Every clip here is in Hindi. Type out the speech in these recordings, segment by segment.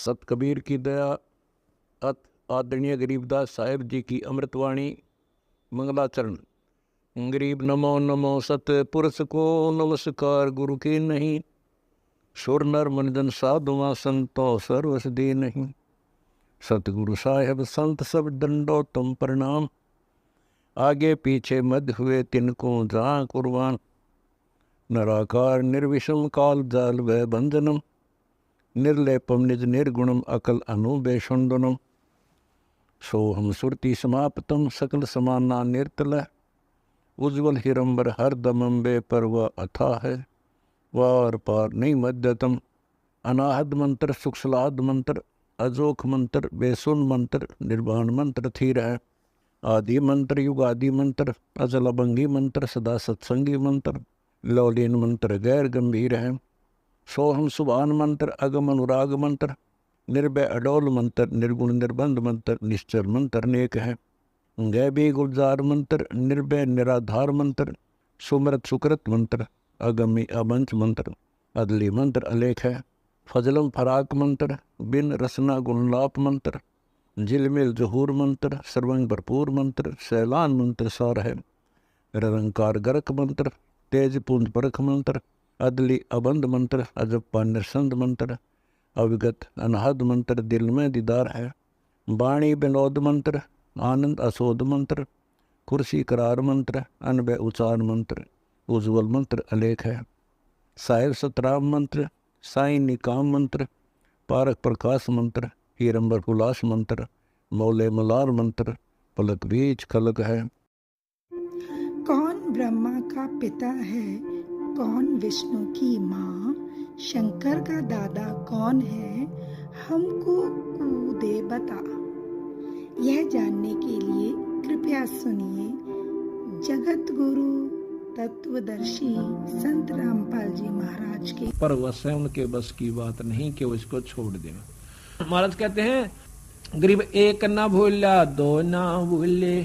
सत कबीर की दया अत आदरणीय गरीबदास साहेब जी की अमृतवाणी मंगलाचरण। गरीब नमो नमो सत पुरुष को नमस्कार गुरु की नहीं, सुर नर मनजन साधुआ संतो सर्वस दे नहीं। सतगुरु साहेब संत सब दंडो तुम प्रणाम, आगे पीछे मध्य हुए तिनको जहाँ कुर्बान। नराकार निर्विषम काल जाल व बंधनम, निर्लेपम निज निर्गुणम अकल अनुबेषुंदनम। सोहम सुरति समाप्तम सकल समाना निर्तल, उज्ज्वल हिरंबर हर दमंबे पर वह अथा है। वार पार नहीं मध्यतम, अनाहद मंत्र सुखसलाद मंत्र, अजोख मंत्र बेसुन मंत्र, निर्वाण मंत्र थीर है। आदि मंत्र युगादि मंत्र, अजल अभंगी मंत्र, सदा सत्संगी मंत्र, लौलीन मंत्र गैर गंभीर है। सोहम सुभान मंत्र, अगम अनुराग मंत्र, निर्भय अडोल मंत्र, निर्गुण निर्बंध मंत्र, निश्चर मंत्र अनेक है। गैबी गुलजार मंत्र, निर्भय निराधार मंत्र, सुमरत सुकृत मंत्र, अगमी अबंच मंत्र, अदली मंत्र अलेख है। फजलम फराक मंत्र, बिन रसना गुणलाप मंत्र, झिलमिल जहूर मंत्र, सर्वंग भरपूर मंत्र, सैलान मंत्र सार है। निरंकार गरक मंत्र, तेज पुंज परख मंत्र, अदली अबंध मंत्र, अजप्पा निरसंद मंत्र, अविगत अनहद मंत्र, दिल में दीदार है। वाणी विनोद मंत्र, आनंद असोद मंत्र, कुर्सी करार मंत्र, अनबय उचार मंत्र, उज्ज्वल मंत्र अलेख है। साहिब सतराम मंत्र, साई निकाम मंत्र, पारक प्रकाश मंत्र, हीरंबर हुलास मंत्र, मौले मलार मंत्र, पलक बीच खलक है। कौन ब्रह्मा का पिता है, कौन विष्णु की माँ, शंकर का दादा कौन है, हमको दे बता। यह जानने के लिए कृपया सुनिए जगत गुरु तत्वदर्शी संत रामपाल जी महाराज के। पर वह उनके बस की बात नहीं कि वो इसको छोड़ दे। महाराज कहते हैं गरीब एक ना भूला दो ना भूले,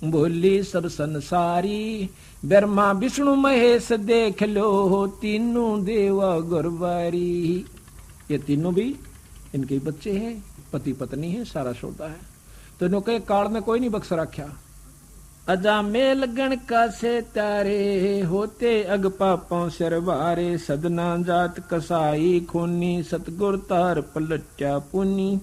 भूली सब संसारी। ब्रह्मा विष्णु महेश देख लो, तीनों देवा गुरबारी। ये तीनों भी इनके बच्चे हैं, पति पत्नी है, सारा श्रोता है। तो इन्होंने काल में कोई नहीं बख्श रखा। अजा मेल गण का से तारे, होते अग पापों सरवारे। सदना जात कसाई खूनी, सतगुर तार पलट्या पुनी।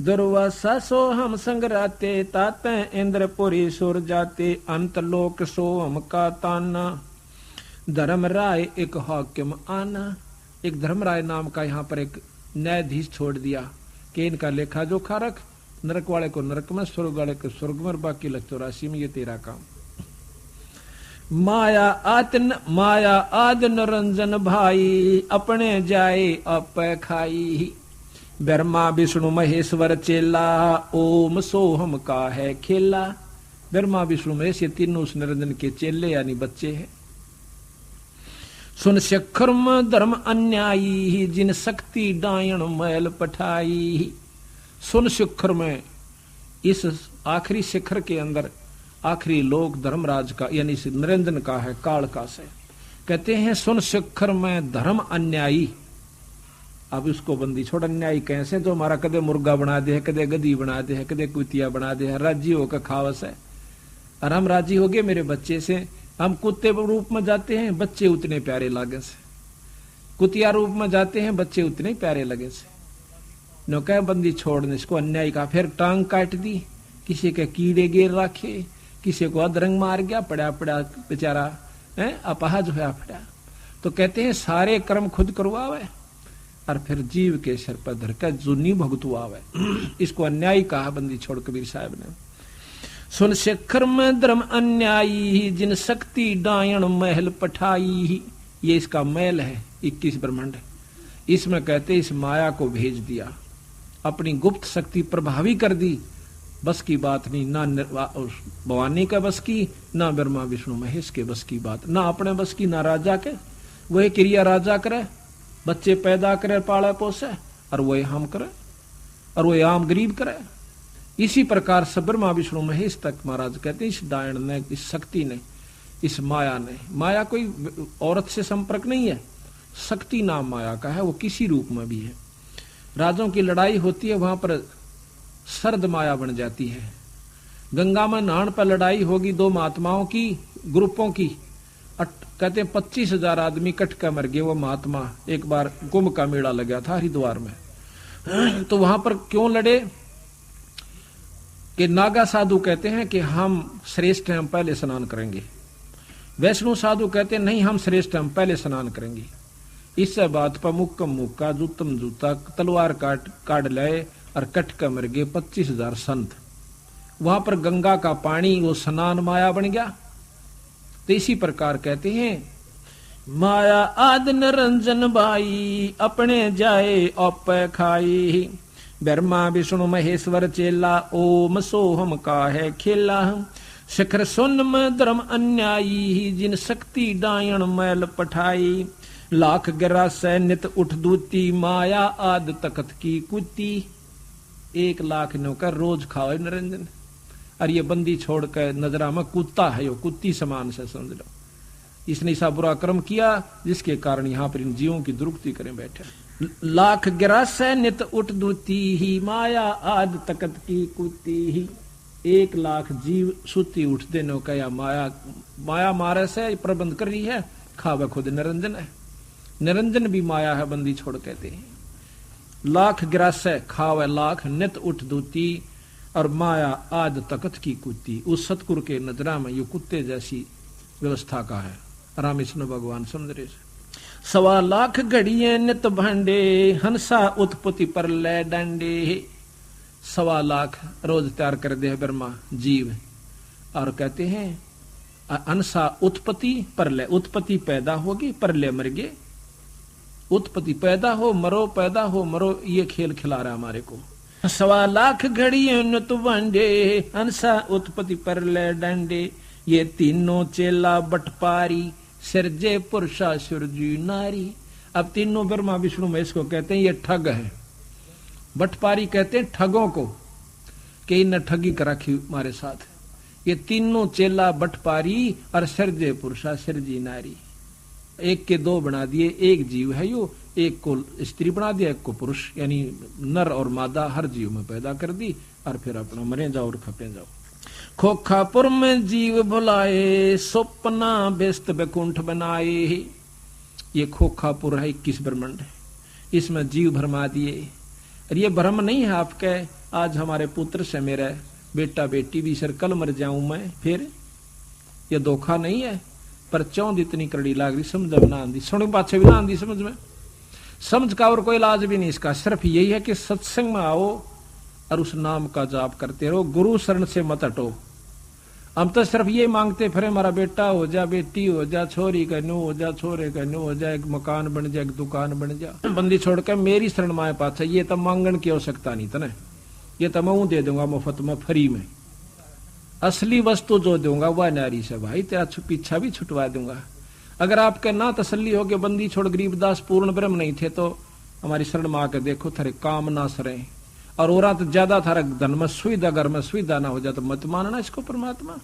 दुर्वासा सो हम संगराते, ताते इंद्रपुरी सुर जाते। अंत लोक सो हम का ताना, धर्म राय एक हाकिम आना। एक धर्मराय नाम का यहाँ पर एक न्यायाधीश छोड़ दिया कि इनका लेखा जोखा रख, नरक वाले को नरक में, स्वर्ग वाले को स्वर्ग में, बाकी लग 84 में, ये तेरा काम। माया आद निरंजन भाई, अपने जाए अप खाई। ब्रह्मा विष्णु महेश्वर चेला, ओम सोहम का है खेला। ब्रह्मा विष्णु महेश ये तीनों उस निरंजन के चेले यानी बच्चे हैं। सुन शिखरम धर्म अन्यायी, जिन शक्ति डायण मैल पठाई। सुन शिखर में, इस आखिरी शिखर के अंदर आखिरी लोक धर्मराज का यानी निरंजन का है, काल का से। कहते हैं सुन शिखर में धर्म अन्यायी। अब उसको बंदी छोड़, अन्यायी कैसे जो हमारा कदे मुर्गा बना दे है, कदे गधी बना दे है, कदे कुतिया बना दे है, राजी होकर खावस है। और हम राजी हो गए मेरे बच्चे से। हम कुत्ते रूप में जाते हैं, बच्चे उतने प्यारे लागे से। कुतिया रूप में जाते हैं, बच्चे उतने प्यारे लगे से। नो कह बंदी छोड़ने इसको अन्याय का। फिर टांग काट दी, किसी के कीड़े गिर रखे, किसी को अधरंग मार गया, पड़ा पड़ा बेचारा अपाहज होया पड़ा। तो कहते हैं सारे कर्म खुद करवावे और फिर जीव के सिर पर धरकर जुनी भुगतवावे। इसको अन्याय कहा बंदी छोड़ कबीर साहब ने। सुन शिखर में धर्म अन्यायी, जिन शक्ति डायण महल पठाई। ये इसका महल है 21 ब्रह्मांड। इसमें कहते इस माया को भेज दिया, अपनी गुप्त शक्ति प्रभावी कर दी। बस की बात नहीं, ना भवानी का बस की, ना ब्रह्मा विष्णु महेश के बस की बात, ना अपने बस की, ना राजा के। वही क्रिया राजा करे, बच्चे पैदा करे, पाले पोसे, और वही हम करे, और वही आम गरीब करे। इसी प्रकार से ब्रह्मा विष्णु महेश तक महाराज कहते हैं इस डायण ने, इस शक्ति ने, इस माया ने। माया कोई औरत से संपर्क नहीं है, शक्ति नाम माया का है, वो किसी रूप में भी है। राजों की लड़ाई होती है, वहां पर सर्द माया बन जाती है। गंगा में नहान पर लड़ाई होगी दो महात्माओं की, ग्रुपों की, कहते हैं 25,000 आदमी इकट्ठ कर मर गए। वो महात्मा, एक बार कुंभ का मेला लगा था हरिद्वार में, तो वहां पर क्यों लड़े कि नागा साधु कहते हैं कि हम श्रेष्ठ हैं, हम पहले स्नान करेंगे। वैष्णव साधु कहते हैं नहीं, हम श्रेष्ठ हैं, हम पहले स्नान करेंगे। इस बात पर मुक्कम मुक्का जूतम जूता तलवार काट लाए और कट कर मर गए 25,000 संत। वहां पर गंगा का पानी वो स्नान माया बन गया। तो इसी प्रकार कहते हैं माया आद निरंजन भाई, अपने जाए औपै खाई। ब्रह्मा विष्णु महेश्वर चेला, ओम सोहम का है खेला। शिखर सुन में धर्म अन्यायी, जिन शक्ति डायण मैल पठाई। लाख गिरा से नित उठ दूती, माया आद तकत की कुती। 1 लाख नौकर रोज खाओ निरंजन, और ये बंदी छोड़कर नजरा में कुत्ता है, यो कुत्ती समान से समझ लो। इसने ऐसा बुरा कर्म किया जिसके कारण यहाँ पर इन जीवों की दुरुक्ति करें बैठे। लाख गिरा से नित उठ दूती ही, माया आद तकत की कुती ही। 1 लाख जीव सुती उठते नो कया माया मारे से प्रबंध कर रही है, खावे खुद निरंजन है। निरंजन भी माया है, बंदी छोड़ कहते हैं। लाख गिरासे खावे लाख, नित उठ दूती, और माया आद तकत की कुत्ती। उस सतगुरु के नजरा में ये कुत्ते जैसी व्यवस्था का है। रामकृष्ण भगवान समझ रहे। 1.25 लाख घड़िए नित भांडे, हंसा उत्पत्ति पर ले डंडे। 1.25 लाख रोज तैयार कर दे ब्रह्मा जीव, और कहते हैं हंसा उत्पत्ति पर ले, उत्पत्ति पैदा होगी, पर ले मर गए। उत्पत्ति पैदा हो मरो, पैदा हो मरो, ये खेल खिला रहा हमारे को। 1.25 लाख घड़िए नित भांडे, हंसा उत्पत्ति पर ले डंडे। ये तीनों चेला बटपारी, सिरजे पुरुषा सुरजी नारी। अब तीनों ब्रह्मा विष्णु महेश को कहते हैं ये ठग है। बटपारी कहते हैं ठगों को, कि इन ठगी कर रखी हमारे साथ। ये तीनों चेला बटपारी और सिरजे पुरुषा सिरजी नारी। एक के 2 बना दिए, एक जीव है यो, एक को स्त्री बना दिया, एक को पुरुष, यानी नर और मादा हर जीव में पैदा कर दी, और फिर अपना मरे जाओ और खपे जाओ। खोखापुर में जीव भुलाए, स्वप्ना व्यस्त बैकुंठ बनाए। ये खोखापुर है 21 ब्रह्मांड है, इसमें जीव भरमा दिए। और ये भ्रम नहीं है आपके, आज हमारे पुत्र से मेरा बेटा बेटी भी सर कल मर जाऊं मैं, फिर ये धोखा नहीं है। पर चौंध इतनी कड़ी लाग रही, समझ में ना आंदी, सुन पाछे भी ना आंदी समझ में। समझ का और कोई इलाज भी नहीं इसका, सिर्फ यही है कि सत्संग में आओ और उस नाम का जाप करते रहो, गुरु शरण से मत हटो। हम तो सिर्फ ये मांगते फिर हमारा बेटा हो जा, बेटी हो जा, छोरी का न्यू हो जा, छोरे का न्यू हो जा, एक मकान बन जा, एक दुकान बन जा। बंदी छोड़कर मेरी शरण माए पाछे, ये तो मांगन की आवश्यकता नहीं था, ये तो मैं दे दूंगा मुफ्त में, फ्री में। असली वस्तु जो दूंगा वह नारी से भाई, तेरा पीछा भी छुटवा दूंगा। अगर आपके ना तसल्ली हो कि बंदी छोड़ गरीबदास पूर्ण ब्रह्म नहीं थे, तो हमारी शरण में आकर देखो, थारे काम ना सरे। और औरत तो ज्यादा थारा धन में सुविधा, घर में सुविधा ना हो जाए तो मत मानना इसको परमात्मा।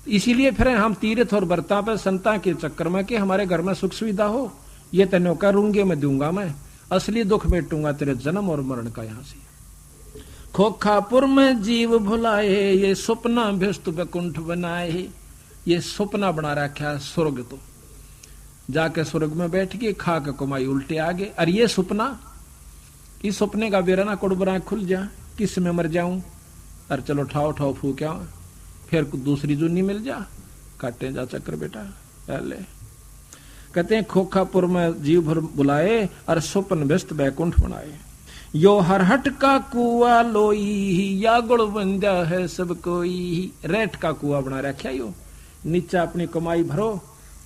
इसीलिए फिर हम तीर्थ और व्रता पर संता के चक्कर में कि हमारे घर में सुख सुविधा हो, ये तेनों का रूंगे में दूंगा मैं, असली दुख बेटूंगा तेरे जन्म और मरण का। यहां से खोखापुर में जीव भुलाए, ये सपना व्यस्त बैकुंठ बनाए। ये सपना बना रखा स्वर्ग, तो जाके स्वर्ग में बैठ के खा के कमाई उल्टे आगे। और ये सपना, इस सपने का बेरा ना कुड़बरा खुल जा, किस में मर जाऊं, और चलो ठाव ठाव फूक्या, फिर दूसरी जुनी मिल जा, काटे जा चक्कर बेटा। पहले कहते हैं खोखापुर में जीव भर बुलाए और स्वप्न व्यस्त बैकुंठ बनाए। यो हरहट का कुआ लोई, या गुड़ बंदा है सब कोई। रेट का कुआ बना रखा यो, नीचे अपनी कमाई भरो,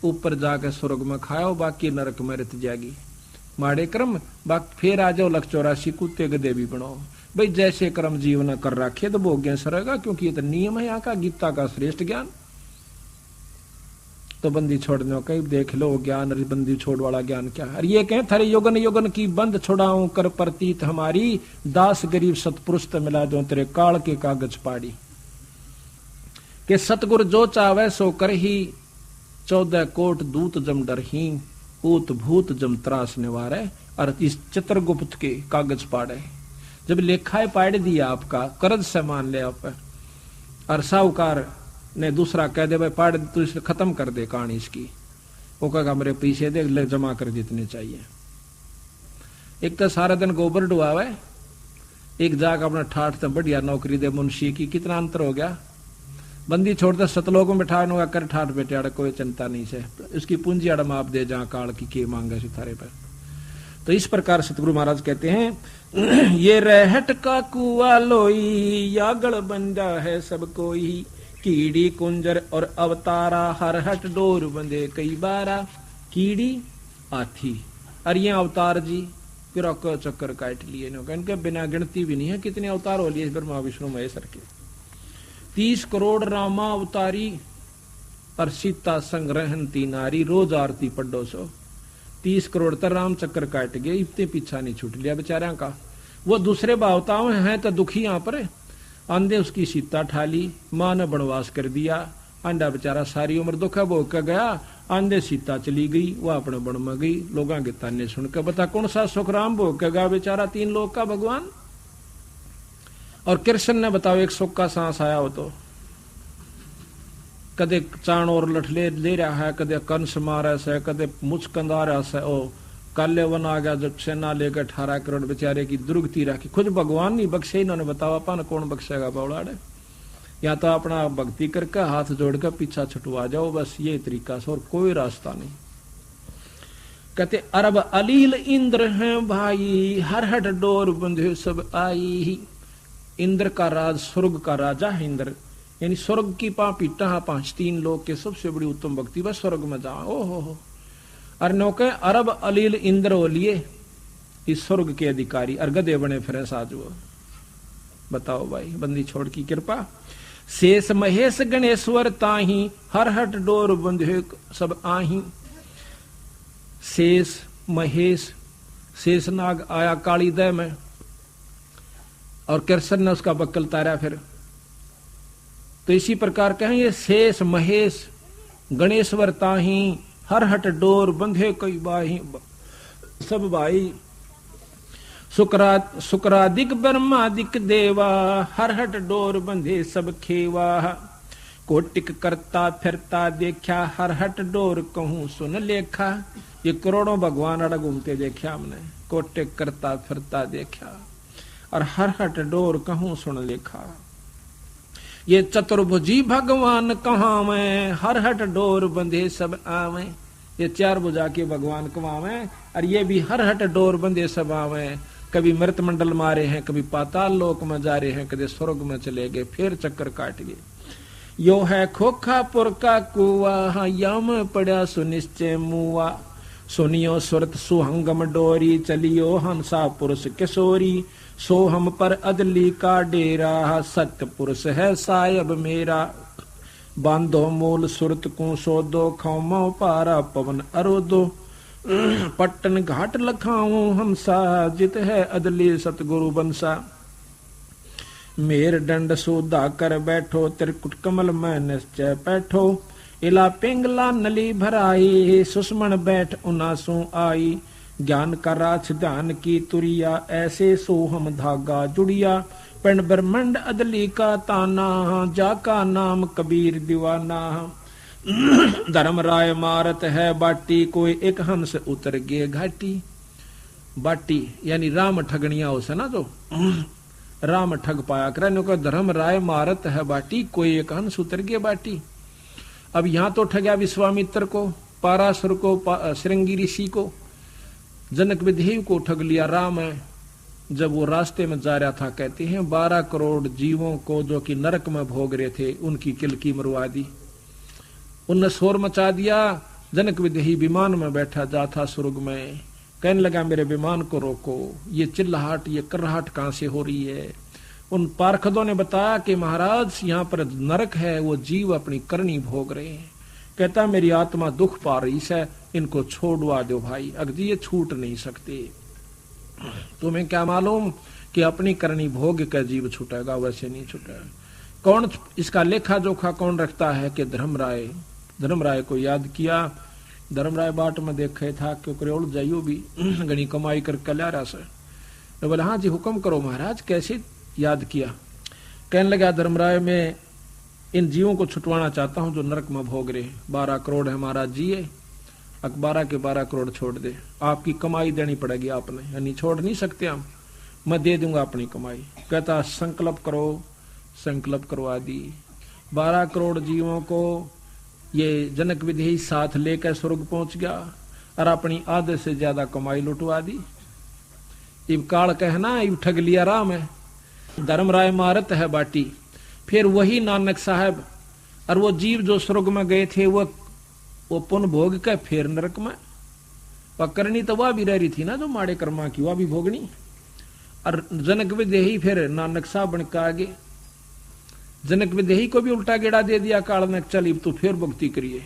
ऊपर जाकर स्वर्ग में खाओ, बाकी नरक में रत जाएगी। माड़े कर्म बाकी फिर आ जाओ, 184 कुत्ते गधे भी बनाओ भाई। जैसे कर्म जीवन कर रखे तो भोग्य सरेगा, क्योंकि ये तो नियम है यहाँ का, गीता का श्रेष्ठ ज्ञान। तो बंदी छोड़ने का देख लो ज्ञान, बंदी छोड़ वाला ज्ञान क्या है। ये कहें थारे योगन योगन की बंद छोड़ाऊं, कर प्रतीत हमारी, दास गरीब सतपुरुष तो मिला दो तेरे काल के कागज पाड़ी। के सतगुरु जो चावे सो कर ही, 14 कोट दूत जम डर ही। ऊत भूत जम त्रास निवारे। और इस चित्रगुप्त के कागज पाड़े, जब लेखाए पाड़ दिया आपका, कर्ज से मान ले आप, और साहूकार ने दूसरा कह दे भाई पाड़ तू इसे खत्म कर दे कहानी इसकी, वो कहेगा मेरे पैसे दे, ले जमा कर जितने चाहिए। एक तो सारा दिन गोबर डुआवे, एक जाग अपना ठाठ से बढ़िया नौकरी दे मुंशी की, कितना अंतर हो गया। बंदी छोड़ते सतलोक में बैठा कर ठाठ बेटे अड़ कोई चिंता नहीं से, उसकी पूंजी अड़ माप दे जहां काल की के मांगे सितारे पर। तो इस प्रकार सतगुरु महाराज कहते हैं ये रहट का कुआ लोई, यागड़ बंदा है सब कोई, कीड़ी कुंजर और अवतारा, हर हट डोर बंधे कई बारा। कीड़ी हाथी और ये अवतार जी फिर चक्कर काट लिए, इनके बिना गिनती भी नहीं है कितने अवतार हो लिए ब्रह्मा विष्णु महेश्वर के। 30 करोड़ रामा अवतारी और सीता संग्रहण ती नारी, रोज आरती पढ़ो सो। 30 करोड़ तर राम चक्कर काट गए, इतने पीछा नहीं छूट लिया बेचारा का। वो दूसरे भावताओं हैं तो दुखी यहाँ पर, आंधे उसकी सीता ठाली, माँ ने वनवास कर दिया, आंडा बेचारा सारी उम्र दुखा भोग कर गया। आंधे सीता चली गई, वह अपने वन में गई, लोगों के ताने सुनकर बता कौन सा सुख राम भोग कर गया बेचारा, 3 लोग का भगवान। और कृष्ण ने बताओ एक सुख का सांस आया हो तो, कदे चाण और लठले ले रहा है, कदे कंस मारा से, कदे मुचकंदा रहा से, ओ काले वन आ गया जब सेना लेकर 18 करोड़ बेचारे की दुर्गति रखी, खुद भगवान नहीं बख्शे, इन्होंने बताओ अपन कौन बख्शेगा बावड़ाड़े। या तो अपना भक्ति करके हाथ जोड़कर पीछा छुटवा जाओ, बस ये तरीका से, और कोई रास्ता नहीं। कहते अरब अलील इंद्र हैं भाई, हर हट डोर बंधे सब आई। इंद्र का राज, स्वर्ग का राजा है इंद्र, यानी स्वर्ग की पीटा 5 लोग के सबसे बड़ी उत्तम भक्ति, बस स्वर्ग में जा। ओहो और नौके अरब अलील इंद्र हो लिए इस स्वर्ग के अधिकारी, और गधे बने फिर साज वो। बताओ भाई बंदी छोड़ की कृपा। शेष महेश गणेश्वर ताही, हर हट डोर बंधे सब आही। शेष महेश, शेषनाग आया काली दय में, और कृष्ण ने उसका बक्कल तारा फिर। तो इसी प्रकार कहें ये शेष महेश गणेश्वर ताही, हर हट डोर बंधे कई बाही सब भाई। शुक्रादिक ब्रह्मादिक देवा, हर हट डोर बंधे सब खेवा। कोटिक करता फिरता देखा, हर हट डोर कहूं सुन लेखा। ये करोड़ों भगवान अड़ घूमते देखा हमने, कोटिक करता फिरता देखा, और हर हट डोर कहूं सुन लेखा। ये चतुर्भुजी भगवान कहाँ में, हर हट डोर बंधे सब आवे। ये 4 भुजा के भगवान कमावे, और ये भी हर हट डोर बंधे सब आवे। कभी मृत मंडल मारे हैं, कभी पाताल लोक में जा रहे हैं, कभी स्वर्ग में चले गए, फिर चक्कर काट गए। यो है खोखापुर का कुआ, यम पड़ा सुनिश्चय मुआ। सुनियो सुरत सुहंगम डोरी, चलियो हंसा पुरुष किशोरी। सो हम पर अदली का डेरा, सत्य पुरुष है सायब मेरा। बांधो मूल सुरत को सोदो, खौमो पारा पवन अरोदो। पट्टन घाट लखाऊं हमसा, जित है अदली सतगुरु बंसा। मेर दंड सोदा कर बैठो, त्रिकुट कमल में निश्चय बैठो। इला पिंगला नली भराई, सुषमण बैठ उनासू आई। ज्ञान का राछ ध्यान की तुरिया, ऐसे सो हम धागा जुड़िया। पिंड ब्रह्मंड अदली का ताना, जाका नाम कबीर दीवाना। धर्म राय मारत है बाटी, कोई एक हंस उतर गए घाटी। बाटी यानी राम ठगनिया हो से ना, जो राम ठग पाया करे को धर्म राय मारत है बाटी, कोई एक हंस उतर गए बाटी। अब यहां तो ठगया विश्वामित्र को, पारासुर को, श्रृंगी ऋषि को, जनक विदेह को ठग लिया। राम है जब वो रास्ते में जा रहा था, कहते हैं 12 करोड़ जीवों को जो कि नरक में भोग रहे थे, उनकी किलकी मरवा दी। उनने शोर मचा दिया। जनक विदेही विमान में बैठा जा था स्वर्ग में, कहने लगा मेरे विमान को रोको, ये चिल्लाहट ये कर्राहट कहां से हो रही है। उन पार्षदों ने बताया कि महाराज यहाँ पर नरक है, वो जीव अपनी करनी भोग रहे हैं। कहता मेरी आत्मा दुख पा रही है, इनको छोड़वा दो भाई, अगदी ये छूट नहीं सकते। तुम्हें क्या मालूम कि अपनी करनी भोग का जीव छूटेगा, वैसे नहीं छूटेगा। कौन इसका लेखा जोखा कौन रखता है कि धर्मराय को याद किया धर्मराय बाट में देखे था क्यों करोड़ जाइयो भी घनी कमाई करके ला रहा से। तो बोले हाँ जी हुक्म करो महाराज, कैसे याद किया? कहने लगा धर्मराय मैं इन जीवों को छुटवाना चाहता हूं जो नरक में भोग रहे। 12 करोड़ है महाराज जी, ये 12 के 12 करोड़ छोड़ दे, आपकी कमाई देनी पड़ेगी आपने, यानी छोड़ नहीं सकते हम, मैं दे दूंगा अपनी कमाई। कहता संकल्प करो, संकल्प करवा दी। 12 करोड़ जीवों को ये जनक विदेही साथ लेकर स्वर्ग पहुंच गया और अपनी आधे से ज्यादा कमाई लुटवा दी। इब काल कहना इब ठग लिया राम है, धर्मराय मारत है बाटी। फिर वही नानक साहब और वो जीव जो स्वर्ग में गए थे वो पुण्य भोग के फिर नरक में, वह करनी तो वह भी रह रही थी ना जो माड़े कर्मा की, वह भी भोगनी। और जनक विदेही फिर नानक साहब बन के आगे, जनक विदेही को भी उल्टा गेड़ा दे दिया काल ने, चल तो फिर भक्ति करिए।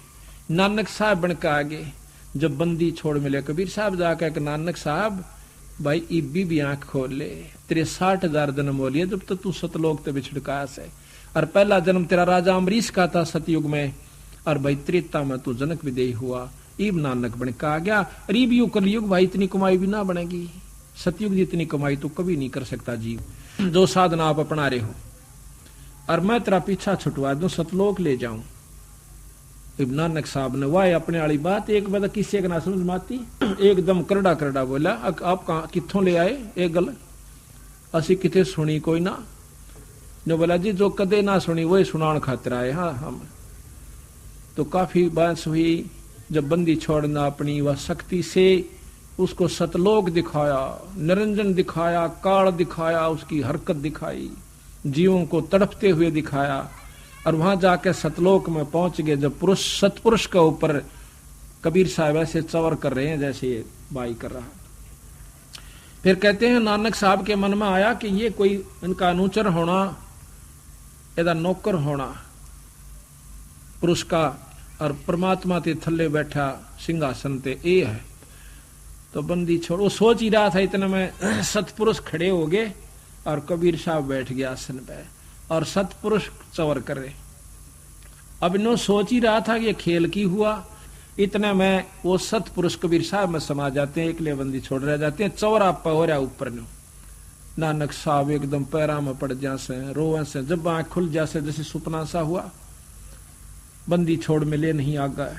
नानक साहब बन के आगे जब बंदी छोड़ मिले कबीर साहब जाकर नानक साहब भाई इब्बी भी आंख खोल ले, तेरे 60,000 जन्म हो लिए जब तक तू सतलोक ते बिछड़काया से, और पहला जन्म तेरा राजा अमरीश का था सतयुग में, और भाई त्रेता में तू जनक विदेही हुआ, इब नानक बन के आ गया। और इब यू कलयुग भाई इतनी कमाई भी ना बनेगी, सतयुग जितनी कमाई तो कभी नहीं कर सकता जीव, जो साधना आप अपना रहे हो। और मैं तेरा पीछा छुटवा दूं, सतलोक ले जाऊं। इब नानक साहब ने वाह अपने वाली बात एक बार किसी का ना समझ माती, एकदम करड़ा करड़ा बोला आप कहा कितों ले आए एक गल, असी किथे सुनी कोई ना। जो बोला जी जो कदे ना सुनी वही सुनान खातिर आए। हाँ हम तो काफी बहस हुई, जब बंदी छोड़ना अपनी वह शक्ति से उसको सतलोक दिखाया, निरंजन दिखाया, काल दिखाया, उसकी हरकत दिखाई, जीवों को तड़पते हुए दिखाया, और वहां जाकर सतलोक में पहुंच गए। जब पुरुष सतपुरुष के ऊपर कबीर साहब ऐसे चवर कर रहे हैं जैसे ये बाई कर रहा। फिर कहते हैं नानक साहब के मन में आया कि ये कोई इनका अनुचर होना, यदा नौकर होना पुरुष का, और परमात्मा के थल्ले बैठा सिंहासन ते ए है। तो बंदी छोड़, वो सोच ही रहा था इतने में सतपुरुष खड़े हो गए और कबीर साहब बैठ गया आसन पे, और सतपुरुष चवर करे। अब इन्हों सोच ही रहा था कि ये खेल की हुआ, इतने में वो सतपुरुष कबीर साहब में समा जाते हैं, एकले बंदी छोड़ रह जाते हैं, चवर आप हो रहा ऊपर नो। नानक साहब एकदम पैरा में पड़ जासे, रोवे से, जब आंख खुल जासे जैसे सुपना सा हुआ, बंदी छोड़ मिले नहीं आ गए।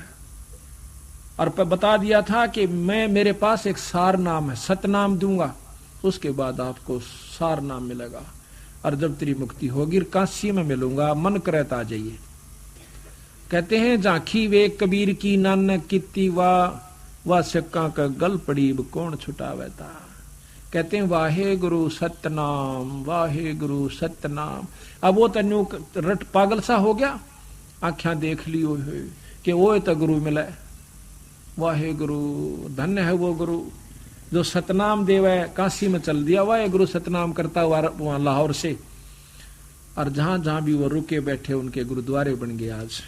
और बता दिया था कि मैं मेरे पास एक सार नाम है, सतनाम दूंगा, उसके बाद आपको सार नाम मिलेगा, और जब तेरी मुक्ति होगी काशी में मिलूंगा, मन करे तो आ जाइए। कहते हैं झांकी वे कबीर की नानक कित्ती वाह सिक्का का गल पड़ी कौन छुटावेता। कहते हैं वाहे गुरु सतनाम, वाहे गुरु सतनाम। अब वो तन्यू रट पागल सा हो गया, आख्या देख ली कि वो तो गुरु मिले, वाहे गुरु, धन्य है वो गुरु जो सतनाम देव है। काशी में चल दिया वाहे गुरु सतनाम करता हुआ वहां लाहौर से, और जहां जहां भी वो रुके बैठे उनके गुरुद्वारे बन गए आज।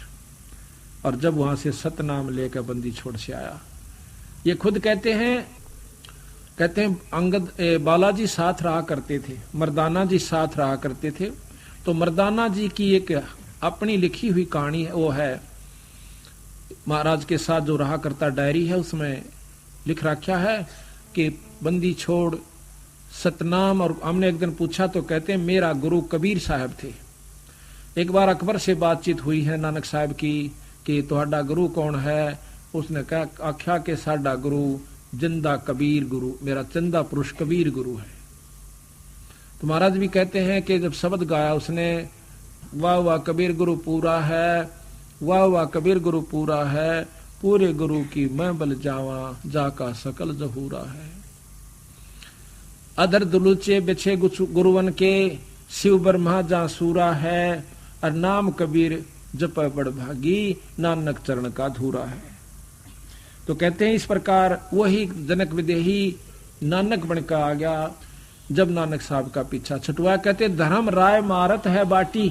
और जब वहां से सतनाम लेकर बंदी छोड़ से आया, ये खुद कहते हैं अंगद बालाजी साथ रहा करते थे, मर्दाना जी साथ रहा करते थे। तो मर्दाना जी की एक अपनी लिखी हुई कहानी है, वो है महाराज के साथ जो रहा करता डायरी है, उसमें लिख रखा है कि बंदी छोड़ सतनाम। और हमने एक दिन पूछा तो कहते हैं मेरा गुरु कबीर साहब थे। एक बार अकबर से बातचीत हुई है नानक साहब की कि तुम्हारा गुरु कौन है, उसने कहा आख्या के साडा गुरु जिंदा कबीर गुरु, मेरा चंदा पुरुष कबीर गुरु है। तो महाराज भी कहते हैं कि जब शब्द गाया उसने, वाह वाह कबीर गुरु पूरा है, वाह वाह कबीर गुरु पूरा है, पूरे गुरु की मैं बल जावा, जाका सकल जहूरा है। अधर दुलुचे बिछे गुरुवन के, शिव ब्रह्मा जा सूरा है, और नाम कबीर जप बड़ भागी, नानक चरण का धूरा है। तो कहते हैं इस प्रकार वही जनक विदेही नानक बनकर आ गया जब नानक साहब का पीछा छुटवा। कहते धर्म राय मारत है बाटी,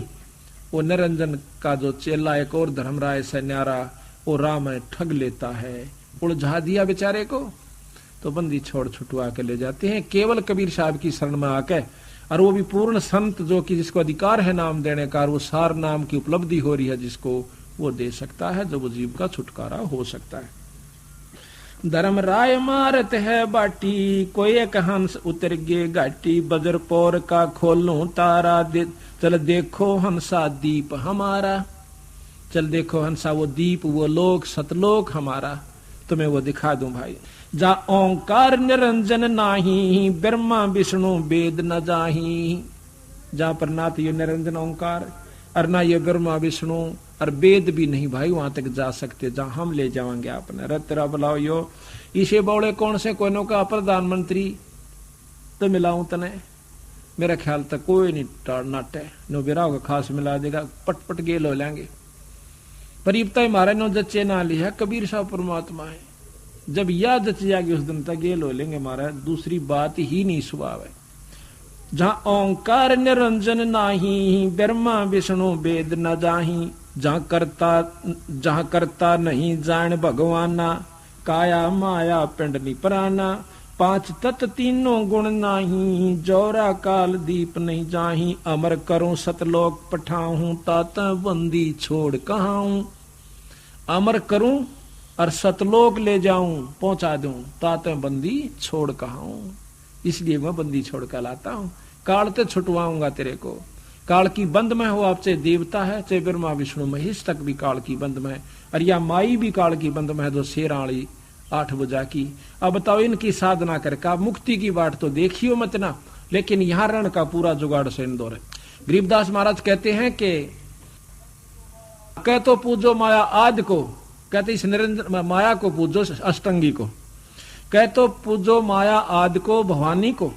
वो निरंजन का जो चेला एक और धर्म राय से न्यारा, वो राम ठग लेता है, उलझा दिया बेचारे को। तो बंदी छोड़ छुटवा के ले जाते हैं केवल कबीर साहब की शरण में आके, और वो भी पूर्ण संत जो कि जिसको अधिकार है नाम देने का, वो सार नाम की उपलब्धि हो रही है जिसको, वो दे सकता है, जब वो जीव का छुटकारा हो सकता है। धर्म राय मारत है बाटी, कोई एक हंस उतर गे घाटी, बजर पौर का खोलूं तारा, चल देखो हंसा दीप हमारा। चल देखो हंसा वो दीप, वो लोक सतलोक हमारा, तुम्हें वो दिखा दूं भाई। जा ओंकार निरंजन नाही, ब्रह्मा विष्णु वेद न जाही। जहां पर ना तो ये निरंजन ओंकार और ना ये ब्रह्मा विष्णु और वेद भी नहीं भाई वहां तक जा सकते जहां हम ले जाएंगे आपने। रतरा बुलाओ यो इसे बौड़े कौन से कोई का प्रधानमंत्री तो मिलाऊं तने, मेरा ख्याल तक कोई नहीं नाटे नो बिरा होगा खास मिला देगा, पट गेल हो लेंगे। परीबता मारे नो जच्चे ना लिया कबीर साहब परमात्मा है, जब यह जच जाएगी उस दिन तक गेल हो लेंगे महाराज, दूसरी बात ही नहीं स्वभाव है। जहां ओंकार निरंजन नाही, ब्रह्मा विष्णु वेद न जाही। जहां करता नहीं जान भगवाना, काया माया पिंड निपराना। पांच तत्व तीनों गुण नाही, जोरा काल दीप नहीं जाही। अमर करूं सतलोक पठाऊं, ताता बंदी छोड़ कहाऊं। अमर करूं और सतलोक ले जाऊं, पहुंचा दूं, ताते बंदी छोड़ कहाऊं। इसलिए मैं बंदी छोड़ कर लाता हूं, काल ते छुटवाऊंगा तेरे को। काल की बंद में हो आप, चाहे देवता है चाहे ब्रह्मा विष्णु महेश तक भी काल की बंद में, और या माई भी काल की बंद में है, जो शेराली 8 बुझा की। अब बताओ इनकी साधना करके आप मुक्ति की बात तो देखियो मत ना, लेकिन यहाँ रण का पूरा जुगाड़ से इंदौर है। गरीबदास महाराज कहते हैं कि कह तो पूजो माया आदि को, कहते इस निरंजन माया को पूजो अष्टंगी को, कह तो पूजो माया आदि को भवानी को,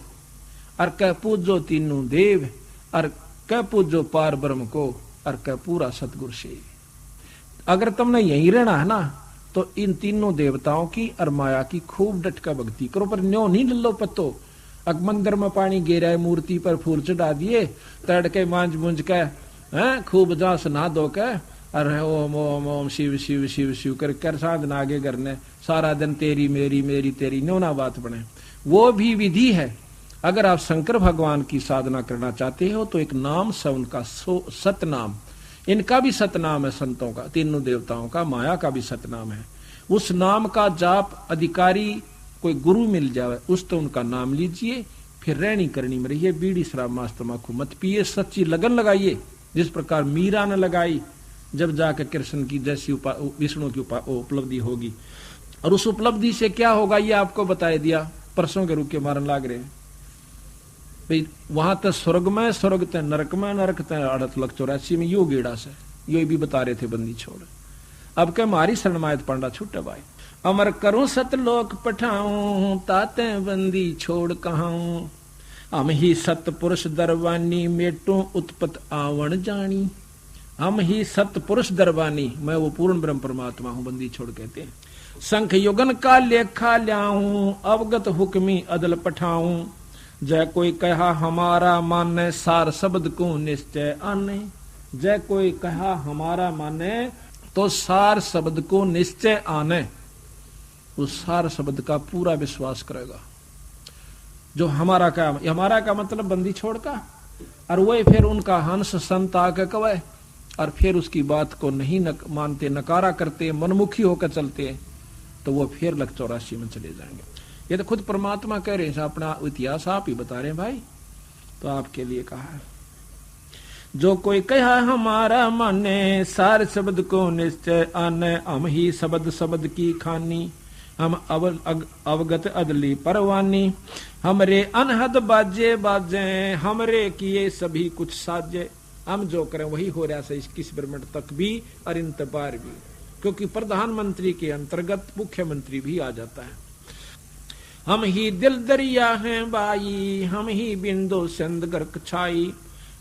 और कह पूजो तीनों देव, और कह पूजो पार ब्रह्म को, और कह पूरा सतगुरु से। अगर तुमने यही रहना है ना तो इन तीनों देवताओं की और माया की खूब डटका भक्ति करो, पर न्यो नहीं लल्लो पत्तो। अग मंदिर में पानी गिरा है, मूर्ति पर फूल चढ़ा दिए, तड़के मांझ मुंझ के खूब जा नहा धो के, अरे ओम ओम ओम शिव शिव शिव शिव कर साधना आगे करने, सारा दिन तेरी मेरी मेरी तेरी, न्यो ना बात बने। वो भी विधि है। अगर आप शंकर भगवान की साधना करना चाहते हो तो एक नाम से उनका सतनाम, इनका भी सतनाम है संतों का, तीनों देवताओं का, माया का भी सतनाम है। उस नाम का जाप अधिकारी कोई गुरु मिल जाए उस तो उनका नाम लीजिए, फिर रहनी करनी में रहिए, बीड़ी शराब मांस तंबाकू मत पिए, सच्ची लगन लगाइए जिस प्रकार मीरा ने लगाई, जब जाकर कृष्ण की जैसी विष्णु की उपलब्धि होगी। और उस उपलब्धि से क्या होगा ये आपको बताया दिया, परसों के रुक के मारन लाग रहे हैं भाई। वहां तक स्वर्ग में, स्वर्ग तक नरक में, नरक तक 8,84,000 में, यो गेड़ा से ये भी बता रहे थे बंदी छोड़। अब क्या मारी शरणमायत पांडा छूटे भाई। अमर करूं सतलोक पठाऊं, ताते बंदी छोड़ कहाऊं। हम ही सत पुरुष दरवानी, मेटू उत्पत आवण जानी। हम ही सत पुरुष दरवानी, मैं वो पूर्ण ब्रह्म परमात्मा हूं, बंदी छोड़ कहते हैं। संख युगन का लेखा ल्याऊं, अवगत हुक्मी अदल पठाऊं। जय कोई कहा हमारा माने, सार शब्द को निश्चय आने। जय कोई कहा हमारा माने तो सार शब्द को निश्चय आने, उस सार शब्द का पूरा विश्वास करेगा। जो हमारा का मतलब बंदी छोड़ का, और वही फिर उनका हंस संत आके कवे, और फिर उसकी बात को नहीं मानते, नकारा करते, मनमुखी होकर चलते, तो वो फिर 84 में चले जाएंगे। ये तो खुद परमात्मा कह रहे हैं, अपना इतिहास आप ही बता रहे हैं भाई, तो आपके लिए कहा है। जो कोई कहा हमारा माने, सार शब्द को निश्चय आने। हम ही शब्द की खानी, हम अवगत अदली परवानी। हमरे अनहद बाजे बाजे, हमरे किए सभी कुछ साजे। हम जो करें वही हो रहा है 21 मिनट तक भी और इंतबार भी, क्योंकि प्रधानमंत्री के अंतर्गत मुख्यमंत्री भी आ जाता है। हम ही दिल दरिया हैं बाई, हम ही बिंदु सिंध गर्क छाई।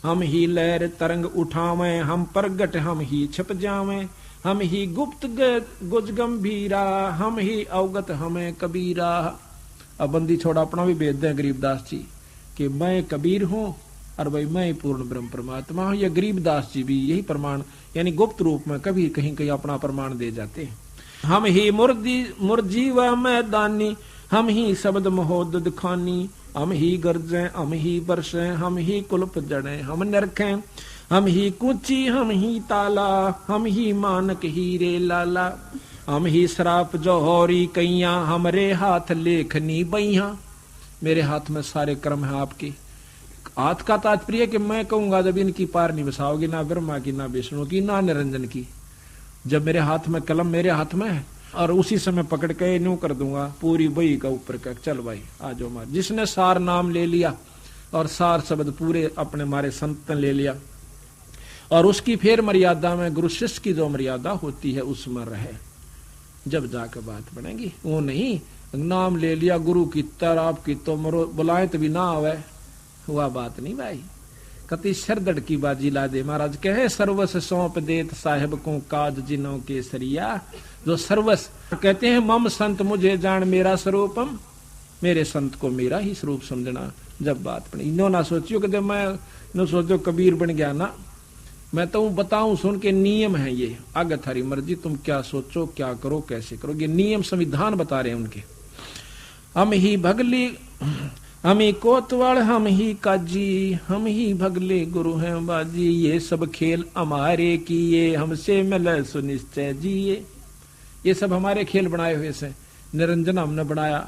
हम ही लहर तरंग उठावें, हम प्रगट हम ही छिप जावें। हम ही गुप्त गुज गंभीरा, हम ही अवगत हमें कबीरा। अब बंदी छोड़ा अपना भी भेद दें गरीबदास जी कि मैं कबीर हूं और भाई मैं पूर्ण ब्रह्म परमात्मा हूं। या गरीबदास जी भी यही प्रमाण यानी गुप्त रूप में कभी कहीं कहीं अपना प्रमाण दे जाते हैं। हम ही मुर्जी व मैदानी, हम ही शब्द महोदद खानी। हम ही गरजें हम ही बरसें, हम ही कुल्प जड़ें हम नरखें। हम ही कुची हम ही ताला, हम ही मानक हीरे लाला। हम ही श्राप जोहरी कैया, हमरे हाथ लेखनी बैया। मेरे हाथ में सारे कर्म है आपके। हाथ का तात्पर्य कि मैं कहूंगा जब इनकी पार नहीं बसाओगी, ना ब्रह्मा की, ना विष्णु की, ना निरंजन की। जब मेरे हाथ में कलम मेरे हाथ में है और उसी समय पकड़ के न्यू कर दूंगा पूरी बही का ऊपर का, चल भाई आ जाओ मार। जिसने सार नाम ले लिया और सार शब्द पूरे अपने मारे संत ले लिया, और उसकी फिर मर्यादा में गुरु शिष्य की जो मर्यादा होती है उसमें रहे, जब जाकर बात बनेगी। वो नहीं नाम ले लिया गुरु की तर आपकी तो मरो बुलाए तो भी ना आवे, हुआ बात नहीं भाई। कति सरदड़ की बाजी ला दे। महाराज कहे सर्वस सौंप देत साहेब को काज जिनों के सरिया। जो सर्वस कहते हैं मम संत मुझे जान मेरा स्वरूपम, मेरे संत को मेरा ही स्वरूप समझना। जब बात बनी इन्हों ना सोचियो कि मैं न सोचो कबीर बन गया ना, मैं तो बताऊं सुन के नियम है ये, आगे थारी मर्जी तुम क्या सोचो क्या करो कैसे करो, ये नियम संविधान बता रहे हैं उनके। हम ही भगली हम ही कोतवाल हम ही काजी, हम ही भगले गुरु हैं बाजी। ये सब खेल हमारे किए, हमसे मिले सुनिश्चय जिए। ये सब हमारे खेल बनाए हुए से, निरंजन हमने बनाया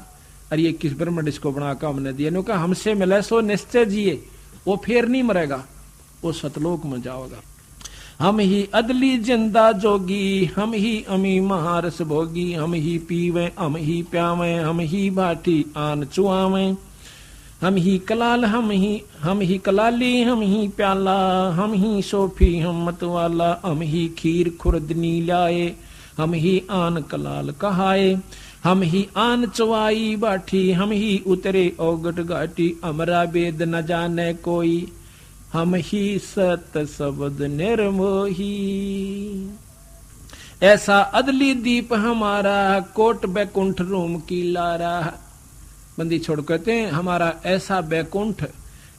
और ये किस ब्रह्म इसको बनाकर हमने दिया। नो कहा हमसे मिले सो निश्चय जिए, वो फिर नहीं मरेगा, वो सतलोक में जाओगा। हम ही अदली जिंदा जोगी, हम ही अमी महारस भोगी। हम ही पीवे हम ही प्यावे, हम ही बाटी आन चुआवे। हम ही कलाल हम ही कलाली, हम ही प्याला, हम ही सोफी हम मतवाला। हम ही खीर खुर्दनी लाए, हम ही आन कलाल कहाए। हम ही आन चवाई बाठी, हम ही उतरे औगट घाटी। अमरा वेद न जाने कोई, हम ही सत शब्द निर्मोही। ऐसा अदली दीप हमारा, कोट बैकुंठ रोम की लारा। बंदी छोड़ कहते हैं हमारा ऐसा बैकुंठ,